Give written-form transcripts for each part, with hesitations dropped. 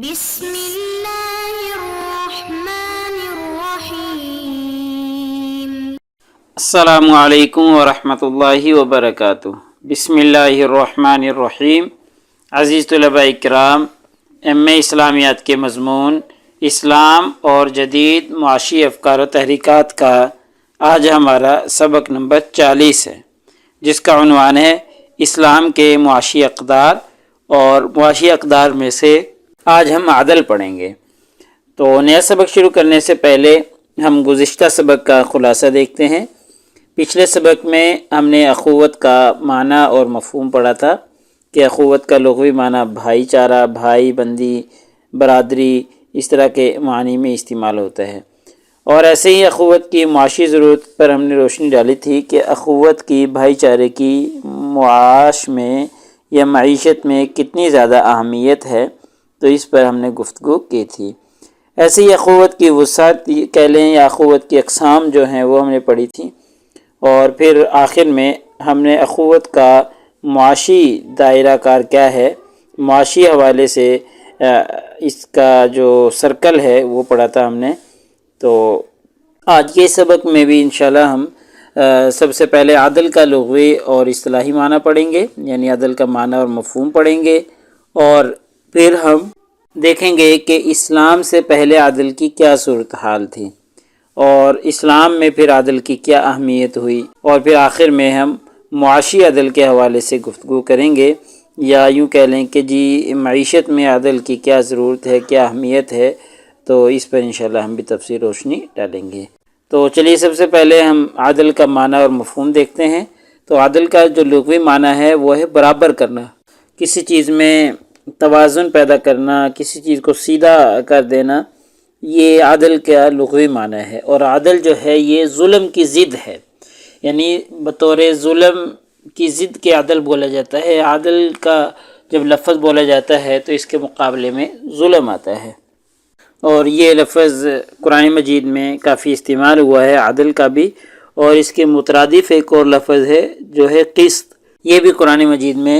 بسم اللہ الرحمن الرحیم۔ السلام علیکم ورحمۃ اللہ وبرکاتہ۔ بسم اللہ الرحمن الرحیم۔ عزیز طلباء اکرام، ایم اے اسلامیات کے مضمون اسلام اور جدید معاشی افکار و تحریکات کا آج ہمارا سبق نمبر 40 ہے، جس کا عنوان ہے اسلام کے معاشی اقدار، اور معاشی اقدار میں سے آج ہم عدل پڑھیں گے۔ تو نیا سبق شروع کرنے سے پہلے ہم گزشتہ سبق کا خلاصہ دیکھتے ہیں۔ پچھلے سبق میں ہم نے اخوت کا معنی اور مفہوم پڑھا تھا کہ اخوت کا لغوی معنی بھائی چارہ، بھائی بندی، برادری، اس طرح کے معنی میں استعمال ہوتا ہے، اور ایسے ہی اخوت کی معاشی ضرورت پر ہم نے روشنی ڈالی تھی کہ اخوت کی بھائی چارے کی معاش میں یا معیشت میں کتنی زیادہ اہمیت ہے، تو اس پر ہم نے گفتگو کی تھی۔ ایسے ہی اخوت کی وسعت کہہ لیں یا اخوت کی اقسام جو ہیں وہ ہم نے پڑھی تھی، اور پھر آخر میں ہم نے اخوت کا معاشی دائرہ کار کیا ہے، معاشی حوالے سے اس کا جو سرکل ہے وہ پڑھا تھا ہم نے۔ تو آج کے سبق میں بھی انشاءاللہ ہم سب سے پہلے عدل کا لغوی اور اصطلاحی معنی پڑھیں گے، یعنی عدل کا معنی اور مفہوم پڑھیں گے، اور پھر ہم دیکھیں گے کہ اسلام سے پہلے عدل کی کیا صورتحال تھی، اور اسلام میں پھر عدل کی کیا اہمیت ہوئی، اور پھر آخر میں ہم معاشی عدل کے حوالے سے گفتگو کریں گے، یا یوں کہہ لیں کہ جی معیشت میں عدل کی کیا ضرورت ہے، کیا اہمیت ہے، تو اس پر انشاءاللہ ہم بھی تفصیل روشنی ڈالیں گے۔ تو چلیے سب سے پہلے ہم عدل کا معنی اور مفہوم دیکھتے ہیں۔ تو عدل کا جو لغوی معنی ہے وہ ہے برابر کرنا، کسی چیز میں توازن پیدا کرنا، کسی چیز کو سیدھا کر دینا، یہ عدل کا لغوی معنی ہے۔ اور عدل جو ہے یہ ظلم کی ضد ہے، یعنی بطور ظلم کی ضد کے عدل بولا جاتا ہے۔ عدل کا جب لفظ بولا جاتا ہے تو اس کے مقابلے میں ظلم آتا ہے، اور یہ لفظ قرآن مجید میں کافی استعمال ہوا ہے عدل کا بھی، اور اس کے مترادف ایک اور لفظ ہے جو ہے قسط، یہ بھی قرآن مجید میں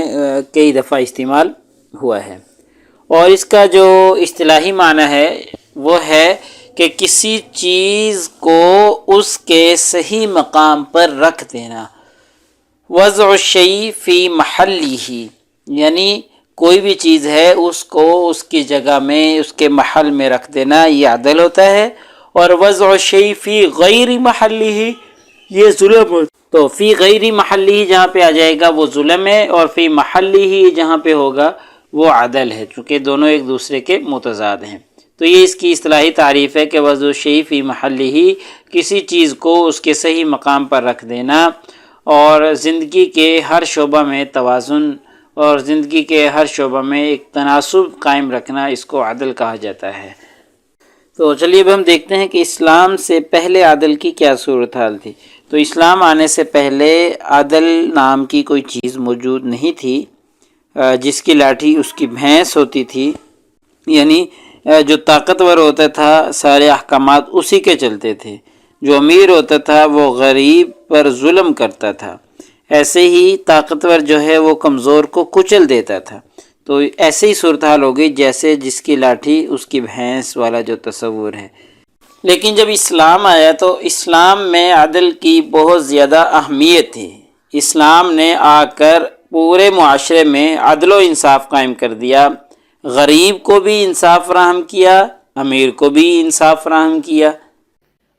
کئی دفعہ استعمال ہوا ہے۔ اور اس کا جو اصطلاحی معنی ہے وہ ہے کہ کسی چیز کو اس کے صحیح مقام پر رکھ دینا، وضع الشیء فی محلہ، یعنی کوئی بھی چیز ہے اس کو اس کی جگہ میں، اس کے محل میں رکھ دینا، یہ عدل ہوتا ہے۔ اور وضع الشیء فی غیر محلہ، یہ ظلم ہوتا ہے۔ تو فی غیر محلہ جہاں پہ آ جائے گا وہ ظلم ہے، اور فی محلہ جہاں پہ ہوگا وہ عدل ہے، چونکہ دونوں ایک دوسرے کے متضاد ہیں۔ تو یہ اس کی اصطلاحی تعریف ہے کہ وضع الشیء فی محلہ، کسی چیز کو اس کے صحیح مقام پر رکھ دینا، اور زندگی کے ہر شعبہ میں توازن اور زندگی کے ہر شعبہ میں ایک تناسب قائم رکھنا، اس کو عدل کہا جاتا ہے۔ تو چلیے اب ہم دیکھتے ہیں کہ اسلام سے پہلے عدل کی کیا صورتحال تھی۔ تو اسلام آنے سے پہلے عدل نام کی کوئی چیز موجود نہیں تھی۔ جس کی لاٹھی اس کی بھینس ہوتی تھی، یعنی جو طاقتور ہوتا تھا سارے احکامات اسی کے چلتے تھے، جو امیر ہوتا تھا وہ غریب پر ظلم کرتا تھا، ایسے ہی طاقتور جو ہے وہ کمزور کو کچل دیتا تھا۔ تو ایسے ہی صورتحال ہو گئی جیسے جس کی لاٹھی اس کی بھینس والا جو تصور ہے۔ لیکن جب اسلام آیا تو اسلام میں عدل کی بہت زیادہ اہمیت تھی۔ اسلام نے آ کر پورے معاشرے میں عدل و انصاف قائم کر دیا، غریب کو بھی انصاف فراہم کیا، امیر کو بھی انصاف فراہم کیا۔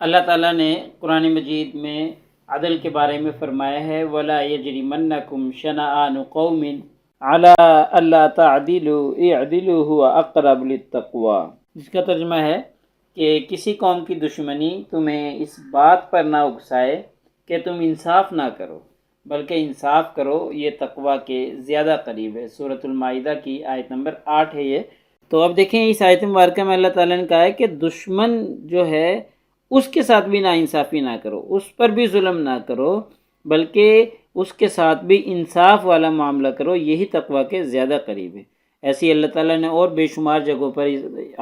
اللہ تعالیٰ نے قرآن مجید میں عدل کے بارے میں فرمایا ہے وَلَا يَجْرِمَنَّكُمْ شَنَآنُ قَوْمٍ عَلَىٰ أَلَّا تَعْدِلُوا اعْدِلُوا هُوَ أَقْرَبُ لِلتَّقْوَىٰ، جس کا ترجمہ ہے کہ کسی قوم کی دشمنی تمہیں اس بات پر نہ اکسائے کہ تم انصاف نہ کرو، بلکہ انصاف کرو، یہ تقویٰ کے زیادہ قریب ہے۔ سورۃ المائدہ کی آیت نمبر 8 ہے یہ۔ تو اب دیکھیں اس آیت مبارکہ میں اللہ تعالیٰ نے کہا ہے کہ دشمن جو ہے اس کے ساتھ بھی ناانصافی نہ کرو، اس پر بھی ظلم نہ کرو، بلکہ اس کے ساتھ بھی انصاف والا معاملہ کرو، یہی تقویٰ کے زیادہ قریب ہے۔ ایسے ہی اللہ تعالیٰ نے اور بے شمار جگہوں پر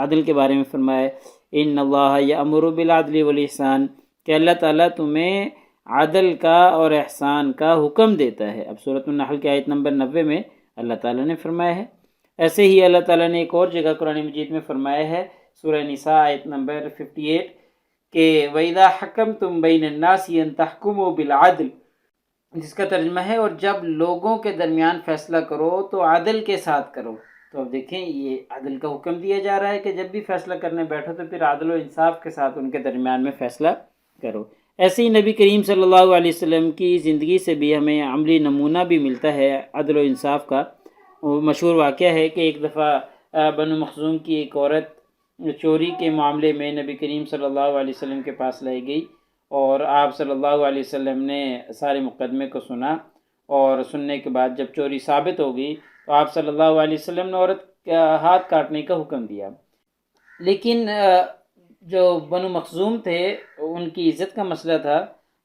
عدل کے بارے میں فرمایا ہے ان اللہ یأمر بالعدل والاحسان، کہ اللہ تعالیٰ تمہیں عدل کا اور احسان کا حکم دیتا ہے۔ اب سورۃ النحل کی آیت نمبر 90 میں اللہ تعالیٰ نے فرمایا ہے ایسے ہی اللہ تعالیٰ نے ایک اور جگہ قرآن مجید میں فرمایا ہے، سورہ نساء آیت نمبر 58 کہ وَإِذَا حَكَمْتُمْ بَيْنَ النَّاسِ أَن تَحْكُمُوا بِالْعَدْلِ، جس کا ترجمہ ہے اور جب لوگوں کے درمیان فیصلہ کرو تو عدل کے ساتھ کرو۔ تو اب دیکھیں یہ عدل کا حکم دیا جا رہا ہے کہ جب بھی فیصلہ کرنے بیٹھو تو پھر عدل و انصاف کے ساتھ ان کے درمیان میں فیصلہ کرو۔ ایسے ہی نبی کریم صلی اللہ علیہ وسلم کی زندگی سے بھی ہمیں عملی نمونہ بھی ملتا ہے عدل و انصاف کا۔ وہ مشہور واقعہ ہے کہ ایک دفعہ بنو مخزوم کی ایک عورت چوری کے معاملے میں نبی کریم صلی اللہ علیہ وسلم کے پاس لائی گئی، اور آپ صلی اللہ علیہ وسلم نے سارے مقدمے کو سنا، اور سننے کے بعد جب چوری ثابت ہو گئی تو آپ صلی اللہ علیہ وسلم نے عورت کا ہاتھ کاٹنے کا حکم دیا۔ لیکن جو بنو مخزوم تھے ان کی عزت کا مسئلہ تھا،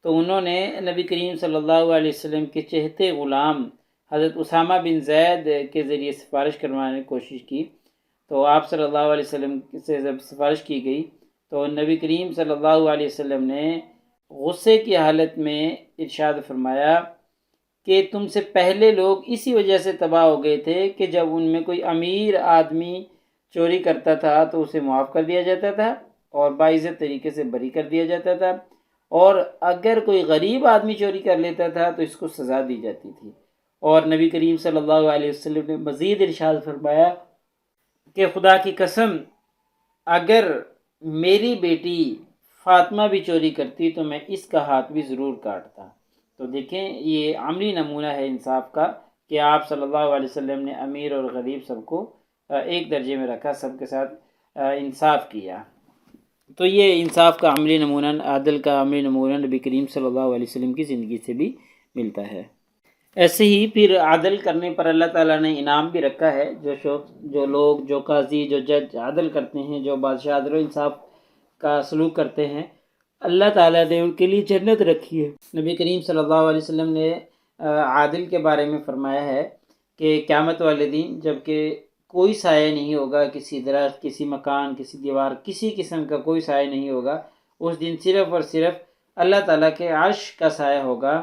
تو انہوں نے نبی کریم صلی اللہ علیہ وسلم کے چہتے غلام حضرت اسامہ بن زید کے ذریعے سفارش کروانے کی کوشش کی۔ تو آپ صلی اللہ علیہ وسلم سے جب سفارش کی گئی تو نبی کریم صلی اللہ علیہ وسلم نے غصے کی حالت میں ارشاد فرمایا کہ تم سے پہلے لوگ اسی وجہ سے تباہ ہو گئے تھے کہ جب ان میں کوئی امیر آدمی چوری کرتا تھا تو اسے معاف کر دیا جاتا تھا اور باعزت طریقے سے بری کر دیا جاتا تھا، اور اگر کوئی غریب آدمی چوری کر لیتا تھا تو اس کو سزا دی جاتی تھی۔ اور نبی کریم صلی اللہ علیہ وسلم نے مزید ارشاد فرمایا کہ خدا کی قسم اگر میری بیٹی فاطمہ بھی چوری کرتی تو میں اس کا ہاتھ بھی ضرور کاٹتا۔ تو دیکھیں یہ عملی نمونہ ہے انصاف کا کہ آپ صلی اللہ علیہ وسلم نے امیر اور غریب سب کو ایک درجے میں رکھا، سب کے ساتھ انصاف کیا۔ تو یہ انصاف کا عملی نمونہ، عدل کا عملی نمونہ نبی کریم صلی اللہ علیہ وسلم کی زندگی سے بھی ملتا ہے۔ ایسے ہی پھر عدل کرنے پر اللہ تعالیٰ نے انعام بھی رکھا ہے۔ جو لوگ، جو قاضی، جو جج عدل کرتے ہیں، جو بادشاہ عدل و انصاف کا سلوک کرتے ہیں، اللہ تعالیٰ نے ان کے لیے جنت رکھی ہے۔ نبی کریم صلی اللہ علیہ وسلم نے عادل کے بارے میں فرمایا ہے کہ قیامت والے دن جب کہ کوئی سایہ نہیں ہوگا، کسی درخت، کسی مکان، کسی دیوار، کسی قسم کا کوئی سایہ نہیں ہوگا، اس دن صرف اور صرف اللہ تعالیٰ کے عرش کا سایہ ہوگا۔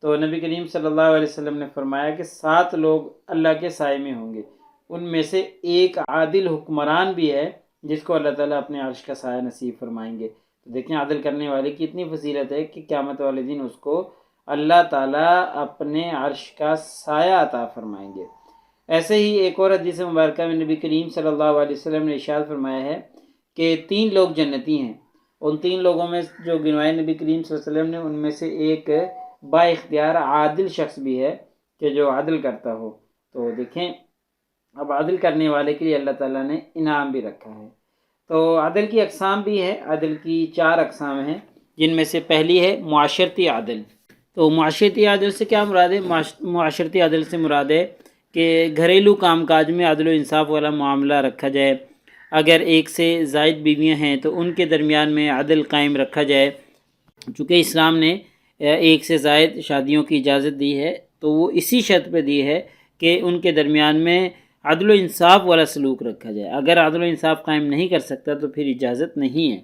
تو نبی کریم صلی اللہ علیہ وسلم نے فرمایا کہ 7 لوگ اللہ کے سائے میں ہوں گے، ان میں سے ایک عادل حکمران بھی ہے جس کو اللہ تعالیٰ اپنے عرش کا سایہ نصیب فرمائیں گے۔ تو دیکھیں عدل کرنے والے کی اتنی فضیلت ہے کہ قیامت والے دن اس کو اللہ تعالیٰ اپنے عرش کا سایہ عطا فرمائیں گے۔ ایسے ہی ایک اور حدیث مبارکہ میں نبی کریم صلی اللہ علیہ وسلم نے ارشاد فرمایا ہے کہ 3 لوگ جنتی ہیں۔ ان 3 لوگوں میں جو گنوائے نبی کریم صلی اللہ علیہ وسلم نے، ان میں سے ایک با اختیار عادل شخص بھی ہے کہ جو عدل کرتا ہو۔ تو دیکھیں اب عدل کرنے والے کے لیے اللہ تعالیٰ نے انعام بھی رکھا ہے۔ تو عدل کی اقسام بھی ہے، عدل کی 4 اقسام ہیں، جن میں سے پہلی ہے معاشرتی عدل۔ تو معاشرتی عدل سے کیا مراد ہے؟ معاشرتی عدل سے مراد ہے کہ گھریلو کام کاج میں عدل و انصاف والا معاملہ رکھا جائے۔ اگر ایک سے زائد بیویاں ہیں تو ان کے درمیان میں عدل قائم رکھا جائے۔ چونکہ اسلام نے ایک سے زائد شادیوں کی اجازت دی ہے تو وہ اسی شرط پہ دی ہے کہ ان کے درمیان میں عدل و انصاف والا سلوک رکھا جائے۔ اگر عدل و انصاف قائم نہیں کر سکتا تو پھر اجازت نہیں ہے۔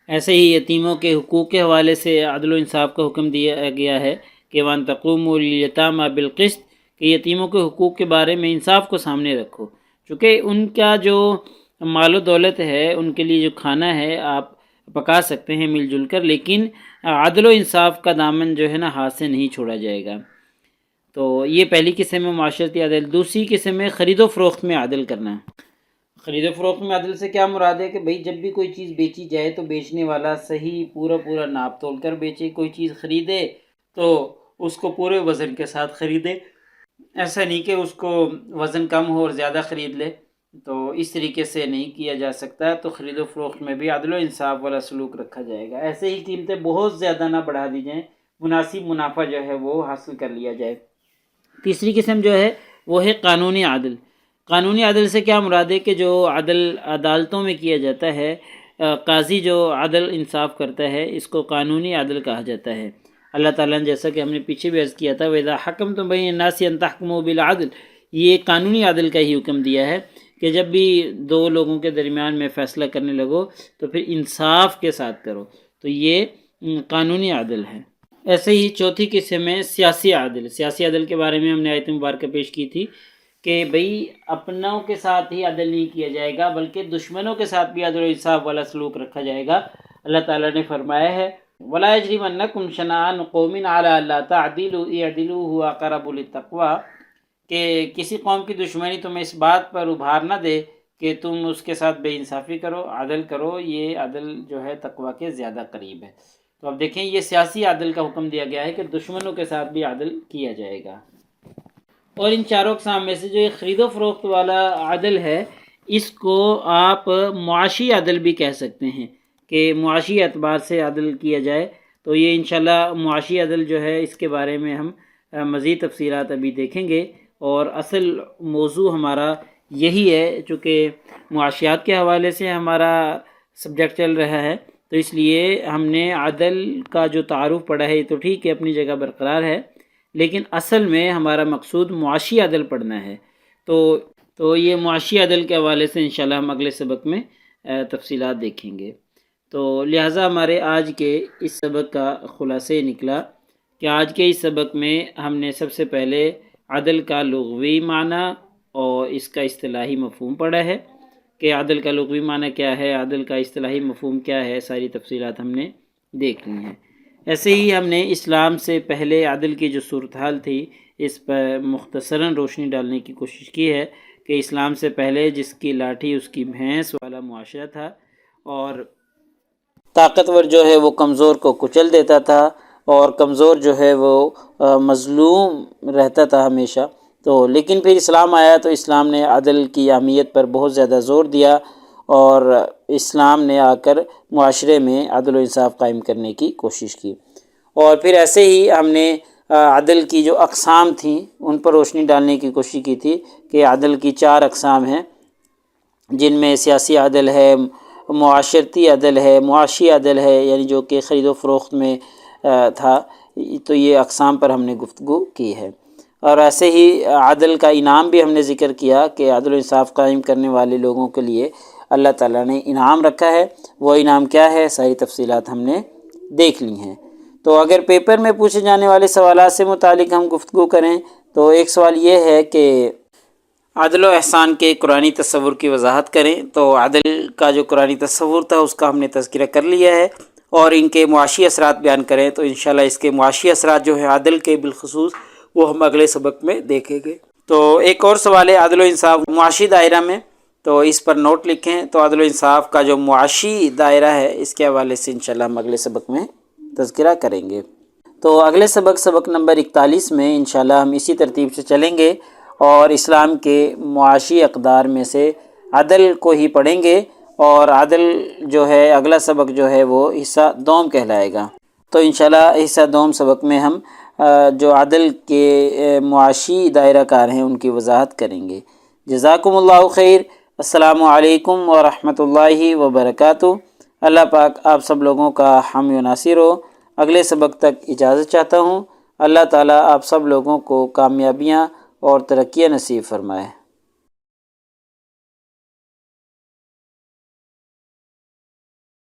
ایسے ہی یتیموں کے حقوق کے حوالے سے عدل و انصاف کا حکم دیا گیا ہے کہ وَأَن تَقُومُوا لِلْيَتَامَى بِالْقِسْطِ، کہ یتیموں کے حقوق کے بارے میں انصاف کو سامنے رکھو، چونکہ ان کا جو مال و دولت ہے، ان کے لیے جو کھانا ہے آپ پکا سکتے ہیں مل جل کر، لیکن عدل و انصاف کا دامن جو ہے نا ہاتھ سے نہیں چھوڑا جائے گا۔ تو یہ پہلی قسم ہے معاشرتی عدل۔ دوسری قسم ہے خرید و فروخت میں عدل کرنا۔ خرید و فروخت میں عدل سے کیا مراد ہے کہ بھئی جب بھی کوئی چیز بیچی جائے تو بیچنے والا صحیح پورا ناپ تول کر بیچے۔ کوئی چیز خریدے تو اس کو پورے وزن کے ساتھ خریدے، ایسا نہیں کہ اس کو وزن کم ہو اور زیادہ خرید لے، تو اس طریقے سے نہیں کیا جا سکتا۔ تو خرید و فروخت میں بھی عدل و انصاف والا سلوک رکھا جائے گا۔ ایسے ہی قیمتیں بہت زیادہ نہ بڑھا دی جائیں، مناسب منافع جو ہے وہ حاصل کر لیا جائے۔ تیسری قسم جو ہے وہ ہے قانونی عدل۔ قانونی عدل سے کیا مراد ہے کہ جو عدل عدالتوں میں کیا جاتا ہے، قاضی جو عدل انصاف کرتا ہے، اس کو قانونی عدل کہا جاتا ہے۔ اللہ تعالیٰ نے جیسا کہ ہم نے پیچھے بھی عرض کیا تھا وَإِذَا حَكَمْتُم بَيْنَ النَّاسِ أَن تَحْكُمُوا بِالْعَدْلِ، یہ قانونی عدل کا ہی حکم دیا ہے کہ جب بھی 2 لوگوں کے درمیان میں فیصلہ کرنے لگو تو پھر انصاف کے ساتھ کرو۔ تو یہ قانونی عدل ہے۔ ایسے ہی چوتھی قسم ہے سیاسی عدل۔ سیاسی عدل کے بارے میں ہم نے آیت مبارکہ پیش کی تھی کہ بھئی اپنوں کے ساتھ ہی عدل نہیں کیا جائے گا بلکہ دشمنوں کے ساتھ بھی عدل و انصاف والا سلوک رکھا جائے گا۔ اللہ تعالیٰ نے فرمایا ہے وَلَا يَجْرِمَنَّكُمْ شَنَآنُ قَوْمٍ عَلَىٰ أَلَّا تَعْدِلُوا اعْدِلُوا هُوَ أَقْرَبُ لِلتَّقْوَىٰ، کہ کسی قوم کی دشمنی تمہیں اس بات پر ابھار نہ دے کہ تم اس کے ساتھ بے انصافی کرو، عدل کرو، یہ عدل جو ہے تقویٰ کے زیادہ قریب ہے۔ تو اب دیکھیں یہ سیاسی عدل کا حکم دیا گیا ہے کہ دشمنوں کے ساتھ بھی عدل کیا جائے گا۔ اور ان چاروں اقسام میں سے جو یہ خرید و فروخت والا عدل ہے اس کو آپ معاشی عدل بھی کہہ سکتے ہیں کہ معاشی اعتبار سے عدل کیا جائے، تو یہ انشاءاللہ معاشی عدل جو ہے اس کے بارے میں ہم مزید تفصیلات ابھی دیکھیں گے، اور اصل موضوع ہمارا یہی ہے چونکہ معاشیات کے حوالے سے ہمارا سبجیکٹ چل رہا ہے، تو اس لیے ہم نے عدل کا جو تعارف پڑھا ہے یہ تو ٹھیک ہے اپنی جگہ برقرار ہے، لیکن اصل میں ہمارا مقصود معاشی عدل پڑھنا ہے۔ تو یہ معاشی عدل کے حوالے سے انشاءاللہ ہم اگلے سبق میں تفصیلات دیکھیں گے۔ تو لہٰذا ہمارے آج کے اس سبق کا خلاصہ نکلا کہ آج کے اس سبق میں ہم نے سب سے پہلے عدل کا لغوی معنی اور اس کا اصطلاحی مفہوم پڑھا ہے کہ عدل کا لغوی معنی کیا ہے، عدل کا اصطلاحی مفہوم کیا ہے، ساری تفصیلات ہم نے دیکھ لی ہیں۔ ایسے ہی ہم نے اسلام سے پہلے عدل کی جو صورتحال تھی اس پر مختصراً روشنی ڈالنے کی کوشش کی ہے کہ اسلام سے پہلے جس کی لاٹھی اس کی بھینس والا معاشرہ تھا، اور طاقتور جو ہے وہ کمزور کو کچل دیتا تھا، اور کمزور جو ہے وہ مظلوم رہتا تھا ہمیشہ۔ تو لیکن پھر اسلام آیا تو اسلام نے عدل کی اہمیت پر بہت زیادہ زور دیا، اور اسلام نے آ کر معاشرے میں عدل و انصاف قائم کرنے کی کوشش کی۔ اور پھر ایسے ہی ہم نے عدل کی جو اقسام تھیں ان پر روشنی ڈالنے کی کوشش کی تھی کہ عدل کی 4 اقسام ہیں، جن میں سیاسی عدل ہے، معاشرتی عدل ہے، معاشی عدل ہے، یعنی جو کہ خرید و فروخت میں تھا، تو یہ اقسام پر ہم نے گفتگو کی ہے۔ اور ایسے ہی عدل کا انعام بھی ہم نے ذکر کیا کہ عدل و انصاف قائم کرنے والے لوگوں کے لیے اللہ تعالیٰ نے انعام رکھا ہے، وہ انعام کیا ہے، ساری تفصیلات ہم نے دیکھ لی ہیں۔ تو اگر پیپر میں پوچھے جانے والے سوالات سے متعلق ہم گفتگو کریں تو ایک سوال یہ ہے کہ عدل و احسان کے قرآنی تصور کی وضاحت کریں، تو عدل کا جو قرآنی تصور تھا اس کا ہم نے تذکرہ کر لیا ہے، اور ان کے معاشی اثرات بیان کریں تو انشاءاللہ اس کے معاشی اثرات جو ہیں عدل کے بالخصوص وہ ہم اگلے سبق میں دیکھیں گے۔ تو ایک اور سوال ہے عدل و انصاف معاشی دائرہ میں، تو اس پر نوٹ لکھیں۔ تو عدل و انصاف کا جو معاشی دائرہ ہے اس کے حوالے سے انشاءاللہ ہم اگلے سبق میں تذکرہ کریں گے۔ تو اگلے سبق نمبر 41 میں انشاءاللہ ہم اسی ترتیب سے چلیں گے اور اسلام کے معاشی اقدار میں سے عدل کو ہی پڑھیں گے، اور عدل جو ہے اگلا سبق جو ہے وہ حصہ دوم کہلائے گا۔ تو انشاءاللہ حصہ دوم سبق میں ہم جو عدل کے معاشی دائرہ کار ہیں ان کی وضاحت کریں گے۔ جزاکم اللہ خیر۔ السلام علیکم ورحمۃ اللہ وبرکاتہ۔ اللہ پاک آپ سب لوگوں کا حامی و ناصر ہو۔ اگلے سبق تک اجازت چاہتا ہوں۔ اللہ تعالیٰ آپ سب لوگوں کو کامیابیاں اور ترقیاں نصیب فرمائے۔